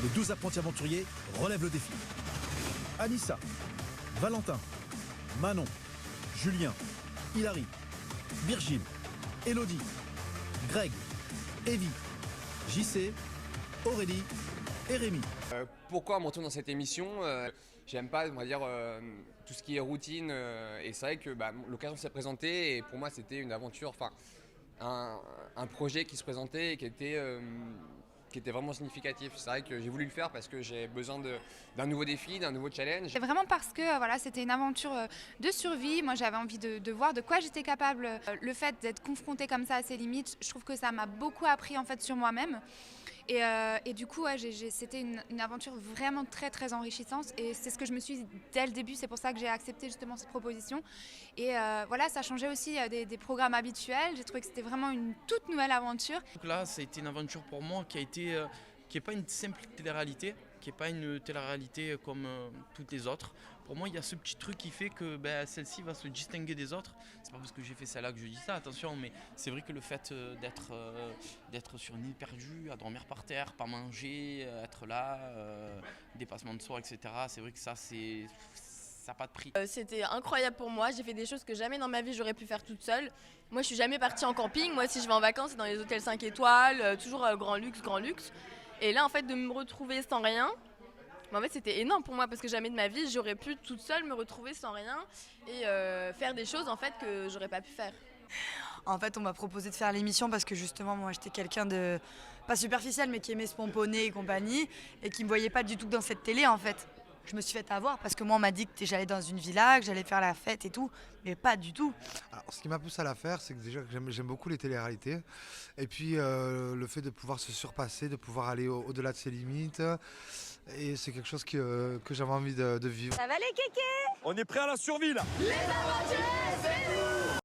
Les 12 apprentis aventuriers relèvent le défi. Anissa, Valentin, Manon, Julien, Hilary, Virgile, Elodie, Greg, Evie, JC, Aurélie et Rémi. Pourquoi on me retrouve dans cette émission J'aime pas, on va dire, tout ce qui est routine. Et c'est vrai que l'occasion s'est présentée et pour moi c'était une aventure, enfin un projet qui se présentait et qui était vraiment significatif. C'est vrai que j'ai voulu le faire parce que j'ai besoin d'un nouveau défi, d'un nouveau challenge. C'est vraiment parce que voilà, c'était une aventure de survie. Moi, j'avais envie de voir de quoi j'étais capable. Le fait d'être confrontée comme ça à ses limites, je trouve que ça m'a beaucoup appris en fait sur moi-même. Et du coup, ouais, c'était une aventure vraiment très très enrichissante et c'est ce que je me suis dit dès le début. C'est pour ça que j'ai accepté justement cette proposition. Et voilà, ça changeait aussi des programmes habituels. J'ai trouvé que c'était vraiment une toute nouvelle aventure. Donc là, ça a été une aventure pour moi qui n'est pas une simple télé-réalité, qui n'est pas une télé-réalité comme toutes les autres. Pour moi, il y a ce petit truc qui fait que celle-ci va se distinguer des autres. C'est pas parce que j'ai fait celle-là que je dis ça, attention, mais c'est vrai que le fait d'être sur une île perdue, à dormir par terre, pas manger, être là, dépassement de soi, etc., c'est vrai que ça n'a pas de prix. C'était incroyable pour moi, j'ai fait des choses que jamais dans ma vie j'aurais pu faire toute seule. Moi je suis jamais partie en camping, moi si je vais en vacances c'est dans les hôtels 5 étoiles, toujours grand luxe. Et là en fait de me retrouver sans rien, en fait c'était énorme pour moi parce que jamais de ma vie j'aurais pu toute seule me retrouver sans rien et faire des choses en fait que j'aurais pas pu faire. En fait, on m'a proposé de faire l'émission parce que justement, moi, j'étais quelqu'un de pas superficiel, mais qui aimait se pomponner et compagnie, et qui me voyait pas du tout dans cette télé, en fait. Je me suis fait avoir parce que moi, on m'a dit que j'allais dans une villa, que j'allais faire la fête et tout, mais pas du tout. Alors, ce qui m'a poussé à la faire, c'est que déjà que j'aime beaucoup les téléréalités, et puis le fait de pouvoir se surpasser, de pouvoir aller au-delà de ses limites, et c'est quelque chose que j'avais envie de vivre. Ça va les kékés? On est prêt à la survie là. Les aventuriers, c'est nous!